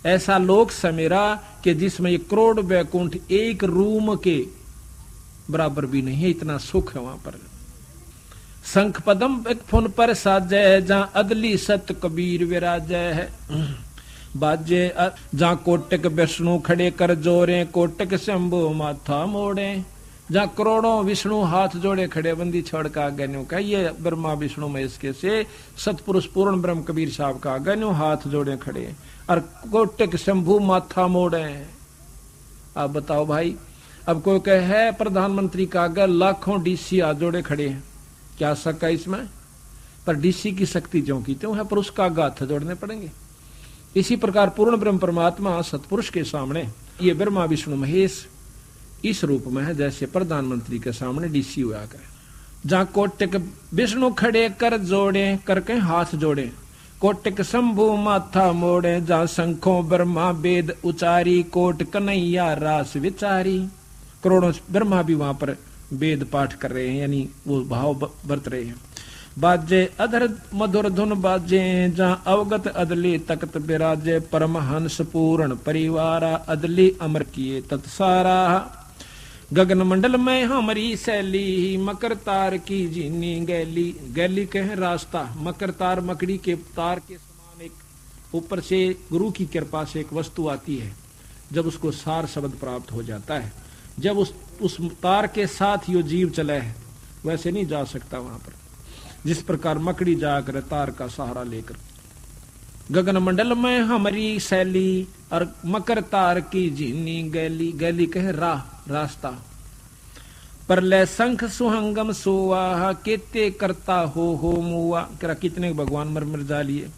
ऐसा लोक समेरा कि जिसमें ये करोड़ बैकुंठ एक रूम के बराबर भी नहीं है, इतना सुख है वहां पर। शंख पदम एक फुन पर साजय, जहां अदली सत कबीर विराजय है। बाजे जहां कोटक विष्णु खड़े कर जोरे, कोटक शंभु माथा मोड़े। जहां करोड़ों विष्णु हाथ जोड़े खड़े, बंदी छोड़ का आगे न्यू का ये ब्रह्मा विष्णु महेश के से सतपुरुष पूर्ण ब्रह्म कबीर साहब का आगे न्यू हाथ जोड़े खड़े और कोटक शंभु माथा मोड़े। आप बताओ भाई, अब कोई कहे है प्रधानमंत्री का आगे लाखों डीसी हाथ जोड़े खड़े हैं, क्या शक है इसमें? पर डीसी की शक्ति जो की त्यों है, पर उसका आगे हाथ जोड़ने पड़ेंगे। इसी प्रकार पूर्ण ब्रह्म परमात्मा सतपुरुष के सामने ये ब्रह्मा विष्णु महेश इस रूप में है जैसे प्रधानमंत्री के सामने डीसी हुआ करे। जहां कोटक विष्णु खड़े कर जोड़े, करके हाथ जोड़े। कोटक शंभु माथा मोड़े, जहां शंखों ब्रह्मा वेद उचारी। कोट कन्हैया रास विचारी। करोड़ों ब्रह्मा भी वहां पर वेद पाठ कर रहे हैं, यानी वो भाव बरत रहे हैं। बाजे अधर मधुर धुन बाजे, जहां अवगत अदली तख्त विराजे। परमहंस पूर्ण परिवारा, अदली अमर किए तत्सारा। गगन मंडल में हमारी शैली, मकर तार की जीनी गैली। गैली कहे रास्ता, मकर तार मकड़ी के तार के समान एक ऊपर से गुरु की कृपा से एक वस्तु आती है, जब उसको सार शब्द प्राप्त हो जाता है, जब उस तार के साथ यो जीव चले है, वैसे नहीं जा सकता वहां पर, जिस प्रकार मकड़ी जाकर तार का सहारा लेकर। गगन मंडल में हमारी शैली और मकर तार की जीनी गैली। गैली कहे राह, रास्ता। परले शंख सुहंगम सोवा, केते करता हो मुआ। करा कितने भगवान मर मर जा लिए।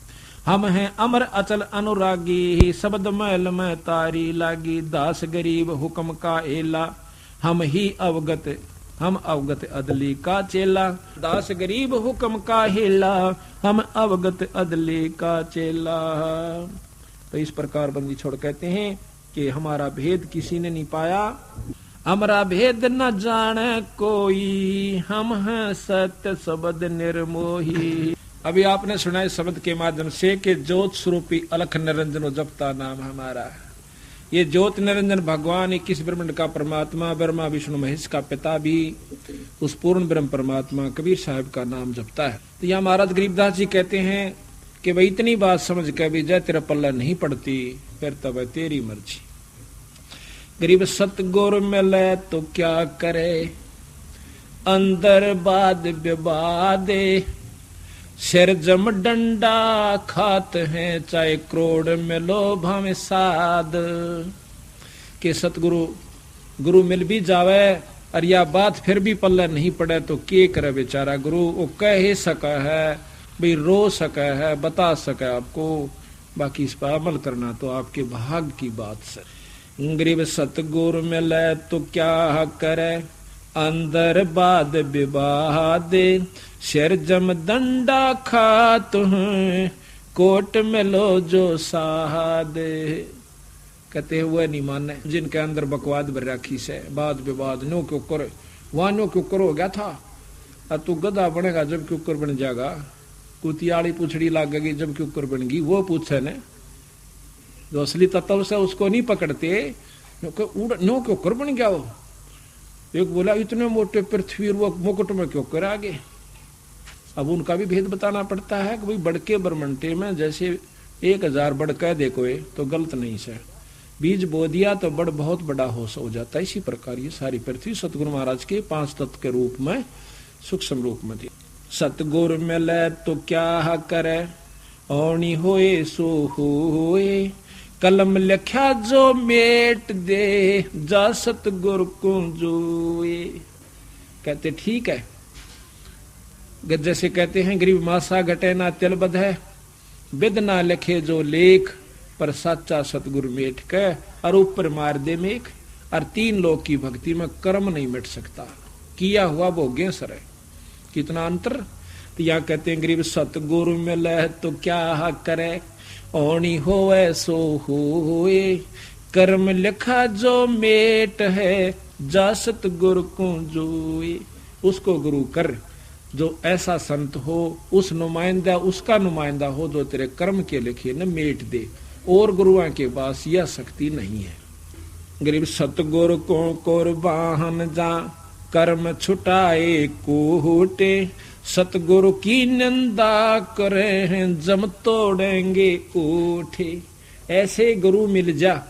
हम हैं अमर अचल अनुरागी, शब्द मैल में तारी लागी। दास गरीब हुक्म का एला, हम ही अवगत हम अवगत अदली का चेला। दास गरीब हुक्म का हेला, हम अवगत अदली का चेला। तो इस प्रकार बंदी छोड़ कहते हैं कि हमारा भेद किसी ने नहीं पाया, हमारा भेद न जाने कोई। हम हैं सत्य शब्द निर्मोही। अभी आपने सुना इस शब्द के माध्यम से कि ज्योत स्वरूपी अलख निरंजन जपता नाम हमारा। ये ज्योत निरंजन भगवान 21 ब्रह्मांड का परमात्मा, ब्रह्मा विष्णु महेश का पिता भी उस पूर्ण ब्रह्म परमात्मा कबीर साहब का नाम जपता है। तो यहाँ महाराज गरीबदास जी कहते हैं कि भाई इतनी बात समझ के भी जय तेरा पल्ला नहीं पड़ती, फिर तब है तेरी मर्जी। गरीब सतगुर मिले तो क्या करे, अंदर बाद विवादे, सिर जम डंडा खात हैं, चाहे करोड़ में लोभ में साध। के सतगुरु गुरु मिल भी जावे और या बात फिर भी पल्ले नहीं पड़े तो के करे बेचारा गुरु। वो कह ही सका है भाई, रो सका है, बता सका आपको, बाकी इस पर अमल करना तो आपके भाग की बात से। गरीब सतगुरु मिले तो क्या करे, अंदर बाद विवादे, सिर जम डंडा खात हैं, कोट में लो जो सादे। कहते हुए नहीं माने जिनके अंदर बकवाद भर रखी से, बात विवाद नो क्यों कर, वहां नो क्यों कर हो गया था, अब तू गधा बनेगा जब क्यों कर बन जाएगा, कुतियाली पूछड़ी लागेगी जब क्यों कर बनेगी। वो पूछे ने जो असली तत्व से उसको नहीं पकड़ते, नो क्यों कर बन गया वो। एक बोला इतने मोटे पृथ्वी वो मुकुट में क्यों कर आगे। अब उनका भी भेद बताना पड़ता है कि भाई बड़के बरमंटे में जैसे 1000 बड़ कह दे कोई तो गलत नहीं से, बीज बो दिया तो बड़ बहुत बड़ा हो जाता है। इसी प्रकार ये सारी पृथ्वी सतगुरु महाराज के 5 तत्व के रूप में सूक्ष्म रूप में थी। सतगुरु मिले तो क्या करे, औनी होए सो होए, कलम लिखा जो मेट दे, जा सतगुरु को जोए। कहते ठीक है, जैसे कहते हैं गरीब मासा घटे ना तिल बध है, विद ना लिखे जो लेख, पर सच्चा सतगुरु मेट के और ऊपर मार दे मेघ। और 3 लोग की भक्ति में कर्म नहीं मिट सकता, किया हुआ भोग्य सर है। कितना अंतर। तो यहाँ कहते हैं गरीब सतगुरु मिले तो क्या करे, औनी होए सो होए, कर्म लिखा जो मेट है, जा सतगुरु को जोए। उसको गुरु कर जो ऐसा संत हो, उस नुमाइंदा उसका नुमाइंदा हो जो तेरे कर्म के लिखे न मेट दे। और गुरुओं के पास यह शक्ति नहीं है। गरीब सतगुरु को कुर्बान जा, कर्म छुटाए कोटे, सतगुरु की निंदा करे हैं, जम तोड़ेंगे कोठे। ऐसे गुरु मिल जा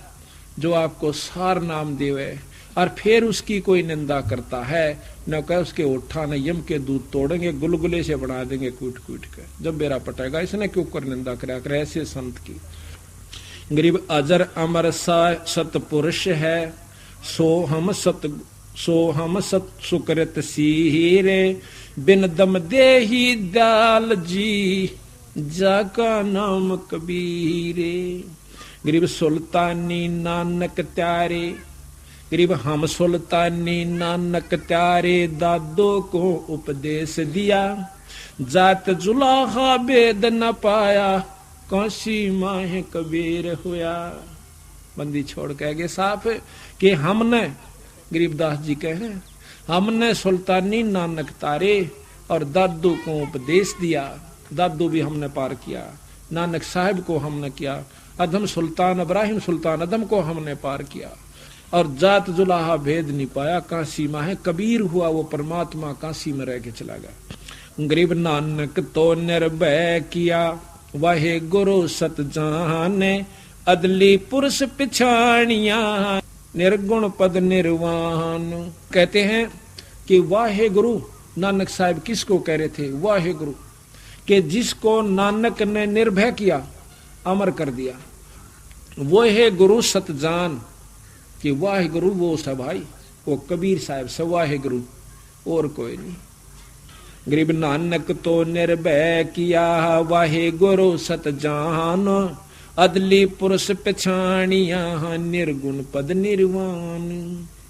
जो आपको सार नाम देवे और फिर उसकी कोई निंदा करता है, न कह उसके ओठा न यम के दूध तोड़ेंगे, गुलगुले से बना देंगे कूट कूट कर, जब बेरा पटेगा इसने क्यों कर निंदा कर। ऐसे संत की गरीब अजर अमर सा सतपुरुष है, सो हम सत सुकृत सीरे, बिन दम दे ही दाल जी, जाका नाम कबीरे। गरीब सुल्तानी नानक त्यारे, गरीब हम सुल्तानी नानक त्यारे, दादो को उपदेश दिया, जात जुलाहा भेद न पाया, काशी माह कबीर हुआ। बंदी छोड़ के आगे साफ कि हमने, गरीबदास जी कह रहे हैं, हमने सुल्तानी नानक तारे और दादू को उपदेश दिया। दादू भी हमने पार किया, नानक साहिब को हमने किया, अधम सुल्तान इब्राहिम सुल्तान अधम को हमने पार किया, और जात जुलाहा भेद नहीं पाया, काशी माह कबीर हुआ। वो परमात्मा काशी में रह के चला गया। गरीब नानक तो निर्भय किया, वाहे गुरु सत जाने, अदली पुरुष पिछाणिया, निर्गुण पद निर्वाण। कहते हैं कि वाहे गुरु नानक साहब किसको कह रहे थे? वाहे गुरु के जिसको नानक ने निर्भय किया, अमर कर दिया, वो है गुरु सत जान। कि वाहे गुरु वो सब भाई, वो कबीर साहब से वाहे गुरु, और कोई नहीं। गरीब नानक तो निर्भय किया, वाहे गुरु सत जान, अदली पुरुष पिछाणिया, निर्गुण पद निर्वाण।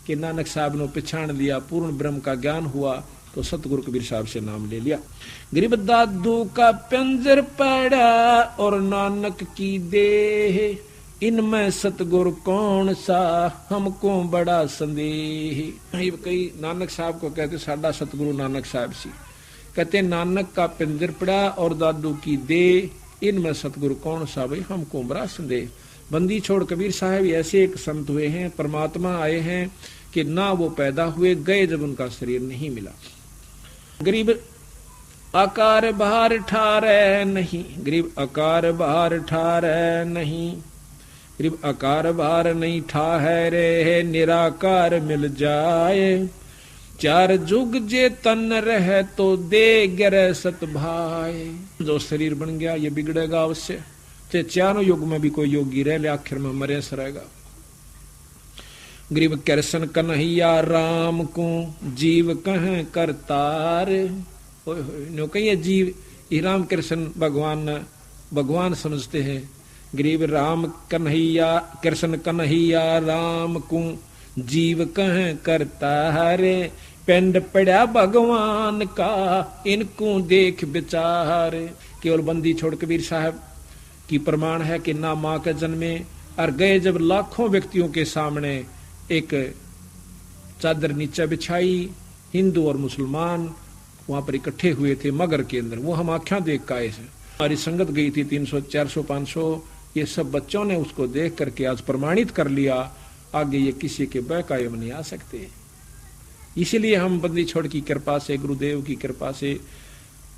कि नानक साहब ने पिछाण लिया, पूर्ण ब्रह्म का ज्ञान हुआ, तो सतगुरु कबीर साहब से नाम ले लिया। गरीब दादू का पिंजर पड़ा और नानक की देह, इनमें सतगुरु कौन सा हमको बड़ा संदेह। ये कई नानक साहब को कहते साडा सतगुरु नानक साहब सी। कहते नानक का पिंजर पड़ा और दादू की दे, इनमें सतगुरु कौन सा भाई हमको बड़ा संदेह। बंदी छोड़ कबीर साहब ऐसे एक संत हुए हैं, परमात्मा आए हैं कि ना वो पैदा हुए, गए जब उनका शरीर नहीं मिला। गरीब आकार बाहर ठारे नहीं, गरीब आकार बाहर ठारे नहीं, गरीब आकार बाहर नहीं ठहरे, निराकार मिल जाए, चार जुग जे तन रहे तो दे गिर सत भाई। जो शरीर बन गया ये बिगड़ेगा अवश्य, चाहे चारों युग में भी कोई योगी रह ले आखिर में मरे सरेगा। गरीब कृष्ण कन्हैया राम को जीव कह करतार। नो कहिए जीव ये राम कृष्ण भगवान समझते हैं। गरीब राम कन्हैया कृष्ण कन्हैया राम को जीव कह करतार। पिंड पड़ा भगवान का इनको देख विचार। केवल बंदी छोड़ कबीर साहब की प्रमाण है कि ना माँ के जन्मे और गए जब लाखों व्यक्तियों के सामने एक चादर नीचे बिछाई, हिंदू और मुसलमान वहां पर इकट्ठे हुए थे मगर के अंदर, वो हम आँखें देख के आए थे। हमारी संगत गई थी 300 400 500, ये सब बच्चों ने उसको देख करके आज प्रमाणित कर लिया, आगे ये किसी के बहकाये में नहीं आ सकते। इसीलिए हम बंदी छोड़ की कृपा से, गुरुदेव की कृपा से,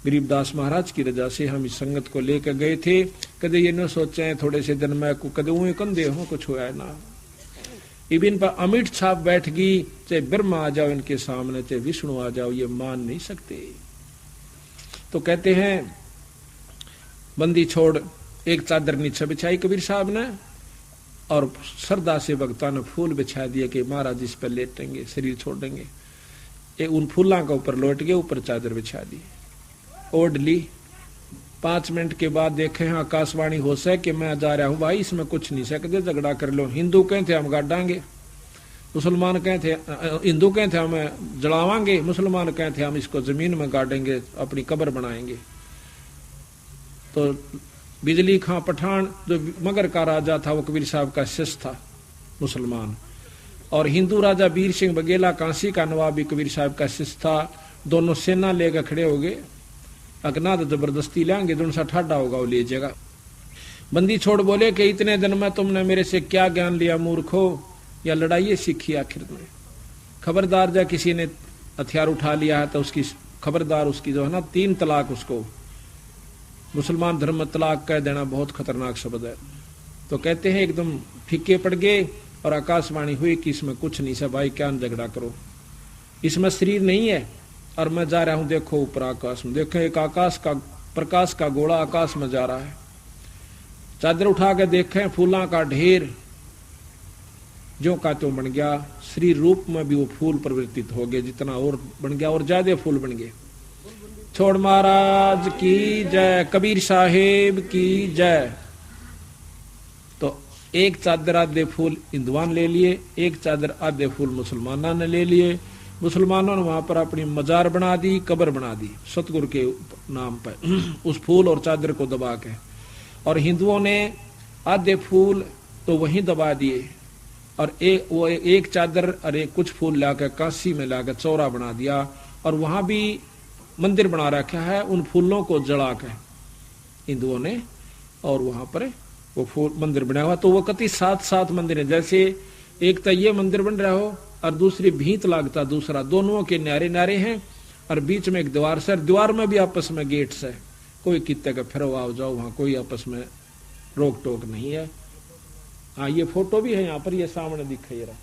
गरीबदास महाराज की रजा से हम इस संगत को लेकर गए थे। कदे ये न सोचे थोड़े से दिन में कदे ऊँ कंधे हो कुछ हुआ है ना। इबिन पर अमिट छाप बैठ गई, चाहे ब्रह्मा आ जाओ इनके सामने, चाहे विष्णु आ जाओ, ये मान नहीं सकते। तो कहते हैं बंदी छोड़ एक चादर नीचे बिछाई कबीर साहब ने और श्रद्धा से भक्तों ने फूल बिछा दिए कि महाराज इस पर लेटेंगे, शरीर छोड़ेंगे। उन फूलों का ऊपर लौट गए, ऊपर चादर बिछा दी, ओढ़ ली। 5 मिनट के बाद देखे हैं आकाशवाणी हो से कि मैं जा रहा हूं भाई, इसमें कुछ नहीं सकते, झगड़ा कर लो। हिंदू कहते हम गाड़ांगे, मुसलमान कहते, हिंदू कहते हम जलावांगे, मुसलमान कहते हम इसको जमीन में गाड़ेंगे, अपनी कब्र बनाएंगे। तो बिजली खां पठान जो मगर का राजा था वो कबीर साहब का शिष्य था मुसलमान, और हिंदू राजा वीर सिंह बघेला कांसी का नवाब भी कबीर साहब का शिष्य था। दोनों सेना लेकर खड़े हो गए, अगना तो जबरदस्ती लेंगे, जो सा ठाडा होगा वो ले जाएगा। बंदी छोड़ बोले कि इतने दिन में तुमने मेरे से क्या ज्ञान लिया मूर्खो, या लड़ाई सीखी आखिर में। खबरदार जा किसी ने हथियार उठा लिया है तो उसकी खबरदार, उसकी जो है ना 3 तलाक, उसको मुसलमान धर्म में तलाक कह देना बहुत खतरनाक शब्द है। तो कहते हैं एकदम फीके पड़ गए और आकाशवाणी हुई कि इसमें कुछ नहीं सा भाई, क्या झगड़ा करो, इसमें शरीर नहीं है और मैं जा रहा हूं, देखो ऊपर आकाश में, देखो एक आकाश का प्रकाश का गोला आकाश में जा रहा है। चादर उठा के देखें, फूलों का ढेर जो का तो बन गया, शरीर रूप में भी वो फूल परिवर्तित हो गए, जितना और बन गया और ज्यादा फूल बन गए। छोड़ महाराज की जय, कबीर साहेब की जय। तो एक चादर आधे फूल हिंदुआन ले लिए, एक चादर आधे फूल मुसलमानों ने ले लिए। मुसलमानों ने वहां पर अपनी मजार बना दी, कब्र बना दी सतगुरु के नाम पर उस फूल और चादर को दबा के, और हिंदुओं ने आधे फूल तो वहीं दबा दिए और एक चादर और कुछ फूल लाकर काशी में लाकर चौरा बना दिया, और वहां भी मंदिर बना रखा है उन फूलों को जला के हिंदुओं ने, और वहां पर वो फूल मंदिर बना हुआ। तो वो कति 7 मंदिर है, जैसे एक तो ये मंदिर बन रहा हो और दूसरी भीत लागता दूसरा, दोनों के नारे हैं और बीच में एक द्वार से, द्वार में भी आपस में गेट्स है, कोई कितने का फिर आओ जाओ, वहां कोई आपस में रोक टोक नहीं है। हाँ ये फोटो भी है यहाँ पर, ये सामने दिखा ये रहा,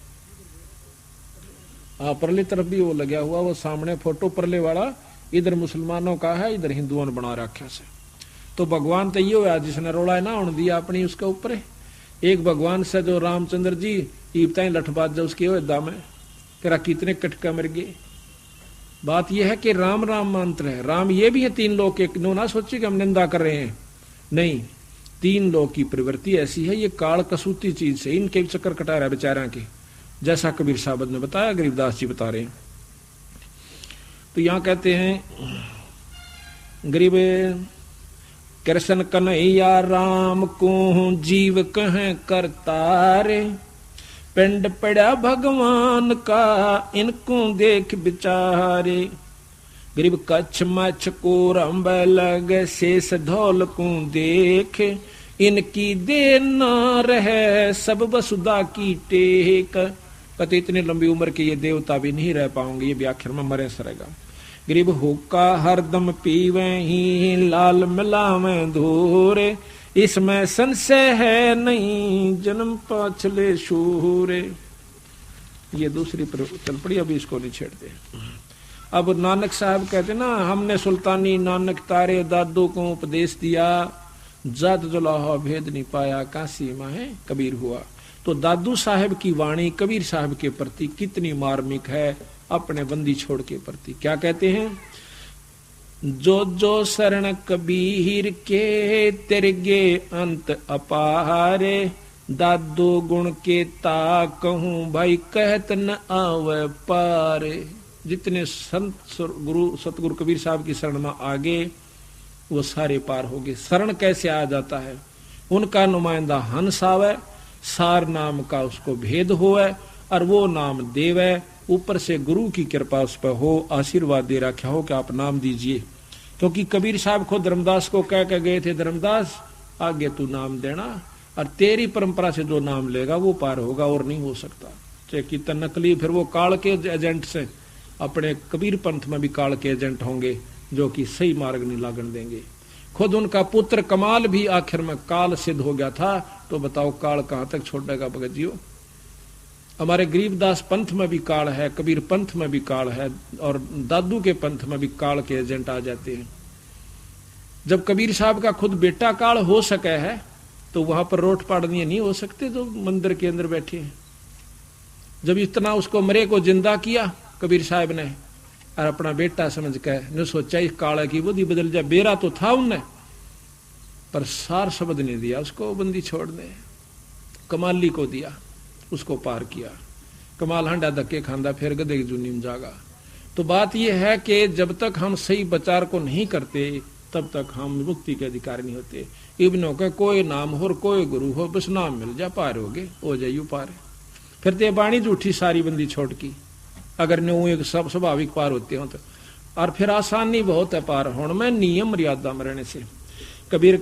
हाँ परली तरफ भी वो लगा हुआ, वो सामने फोटो परले वाला इधर मुसलमानों का है, इधर हिंदुओं ने बना रखा से। तो भगवान तो ये हुआ जिसने रोड़ा है ना उन दिया अपनी उसके ऊपर। एक भगवान से जो रामचंद्र जी ईपता लठबाज जो उसके दाम में तेरा कितने कटका मर गए। बात यह है कि राम राम मंत्र है, राम ये भी है 3 लोक के, नो ना सोचिए कि हम निंदा कर रहे हैं, नहीं, 3 लोक की प्रवृत्ति ऐसी है, ये काल कसूती चीज से इनके चक्कर कटा रहा है बेचारा के, जैसा कबीर साहब ने बताया, गरीबदास जी बता रहे हैं। तो यहां कहते हैं गरीब कृष्ण कन्हैया राम को जीव कह करतारे, पिंड पड़ा भगवान का इनको देख विचारे। गरीब कच्छ मच्छ को रंब लग शेष ढोल को देख, इनकी देर न रहे सब वसुधा की टेक। कहते इतनी लंबी उम्र के ये देवता भी नहीं रह पाओगे, ये भी आखिर में मरे सरेगा। गरीब हुक्का हरदम पीवे ही लाल मिलावे धोरे, इसमें संशय है नहीं जन्म पाछले शूरे। ये दूसरी पर चल पड़ी, अभी इसको नहीं छेड़ते। अब नानक साहब कहते ना, हमने सुल्तानी नानक तारे दादू को उपदेश दिया, जात जुलाहा भेद नहीं पाया, काशी माहे कबीर हुआ। तो दादू साहब की वाणी कबीर साहब के प्रति कितनी मार्मिक है, अपने बंदी छोड़ के प्रति। क्या कहते हैं, जो जो शरण कबीर के तिरगे अंत अपारे, दादो गुण के ता कहूं भाई कहत न आवे पारे। जितने संत गुरु सतगुरु कबीर साहब की शरण में आगे वो सारे पार हो गए। शरण कैसे आ जाता है, उनका नुमाइंदा हंस आवे, सार नाम का उसको भेद होवे और वो नाम देवे, ऊपर से गुरु की कृपा उस पर हो, आशीर्वाद दे रखा हो कि आप नाम दीजिए। क्योंकि कबीर साहब खुद धर्मदास को कह के गए थे, धर्मदास आगे तू नाम देना और तेरी परंपरा से जो नाम लेगा वो पार होगा, और नहीं हो सकता। चाहे कितना नकली, फिर वो काल के एजेंट से, अपने कबीर पंथ में भी काल के एजेंट होंगे जो कि सही मार्ग नहीं लागण देंगे। खुद उनका पुत्र कमाल भी आखिर में काल सिद्ध हो गया था, तो बताओ काल कहां तक छोड़ेगा भगत जियो। हमारे गरीबदास पंथ में भी काल है, कबीर पंथ में भी काल है, और दादू के पंथ में भी काल के एजेंट आ जाते हैं। जब कबीर साहब का खुद बेटा काल हो सके है, तो वहां पर रोट पाड़नी नहीं हो सकते जो मंदिर के अंदर बैठे हैं। जब इतना उसको मरे को जिंदा किया कबीर साहब ने, और अपना बेटा समझ के ने सोचा इस काला की बुद्धि बदल जाए। बेरा तो था उनने, पर सार शब्द नहीं दिया उसको बंदी छोड़ने। कमाली को दिया, उसको पार किया। कमाल हंडा धक्के खांदा, फिर गधे की जूनी में जागा। तो बात यह है कि जब तक हम सही विचार को नहीं करते, तब तक हम मुक्ति के अधिकारी नहीं होते। इब्नों के कोई नाम हो, कोई गुरु हो, बस नाम मिल जा, पार हो जाइयो पार। फिर ते बाणी झूठी सारी बंदी छोड़ की, अगर न्यू एक सब स्वाभाविक पार होते हो तो। और फिर आसानी बहुत है पार होने में, नियम मर्यादा में रहने से। कबीर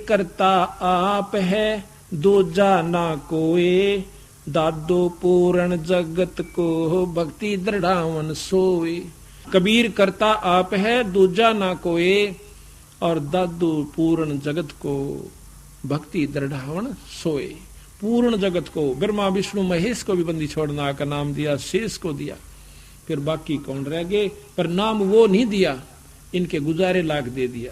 करता आप है, दूजा ना कोई, दादो पूर्ण जगत को भक्ति दृढ़ावन सोए। कबीर करता आप है, दूजा ना कोई, और दादू पूर्ण जगत को भक्ति दृढ़ावन सोए। पूर्ण जगत को, ब्रह्मा विष्णु महेश को भी बंदी छोड़ना का नाम दिया, शेष को दिया, फिर बाकी कौन रह गए। पर नाम वो नहीं दिया, इनके गुजारे लायक दे दिया।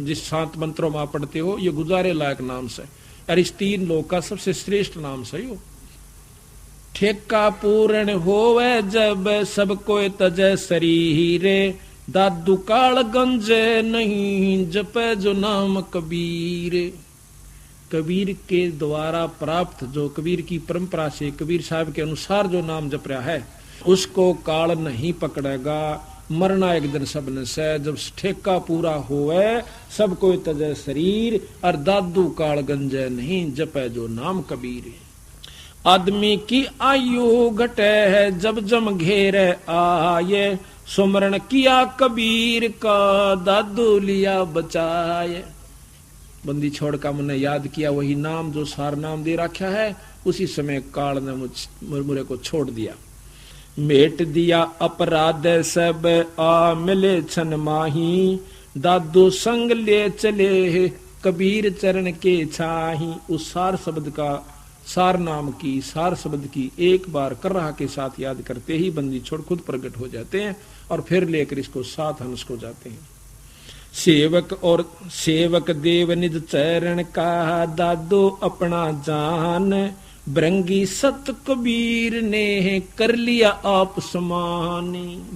जिस 7 मंत्रों में आप पढ़ते हो, ये गुजारे लायक नाम से, और इस 3 लोक का सबसे श्रेष्ठ नाम से हो। ठेका पूर्ण होवे जब सब कोई तजय शरीरे, दादू काल गंजे नहीं जपे जो नाम कबीर। कबीर के द्वारा प्राप्त, जो कबीर की परंपरा से कबीर साहब के अनुसार जो नाम जप रहा है, उसको काल नहीं पकड़ेगा। मरना एक दिन सबने से, जब ठेका पूरा होवे सब कोई तजय शरीर, और दादू काल गंजे नहीं जपे जो नाम कबीर। आदमी की आयु घटे है जब जम घेरे आए, सुमरण किया कबीर का दादू लिया बचाए। बंदी छोड़ का मैंने याद किया वही नाम जो सार नाम दे रखा है, उसी समय काल ने मुझे को छोड़ दिया। मेट दिया अपराध सब आ मिले छन माही, दादू संग ले चले कबीर चरण के छाही। उस सार शब्द का, सार नाम की, सार शब्द की एक बार कर रहा के साथ याद करते ही बंदी छोड़ खुद प्रकट हो जाते हैं, और फिर लेकर इसको साथ हंस को जाते हैं। सेवक देव निज चरण का, दादो अपना जान, बरंगी सत कबीर ने कर लिया आप समान।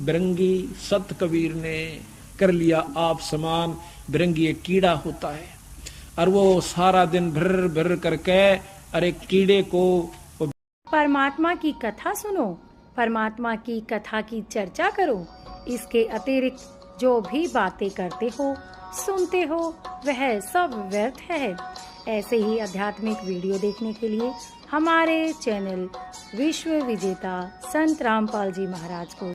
बरंगी सत कबीर ने कर लिया आप समान। बरंगी एक कीड़ा होता है, और वो सारा दिन भर भर करके अरे कीड़े को। परमात्मा की कथा सुनो, परमात्मा की कथा की चर्चा करो। इसके अतिरिक्त जो भी बातें करते हो, सुनते हो, वह सब व्यर्थ है। ऐसे ही आध्यात्मिक वीडियो देखने के लिए हमारे चैनल विश्व विजेता संत रामपाल जी महाराज को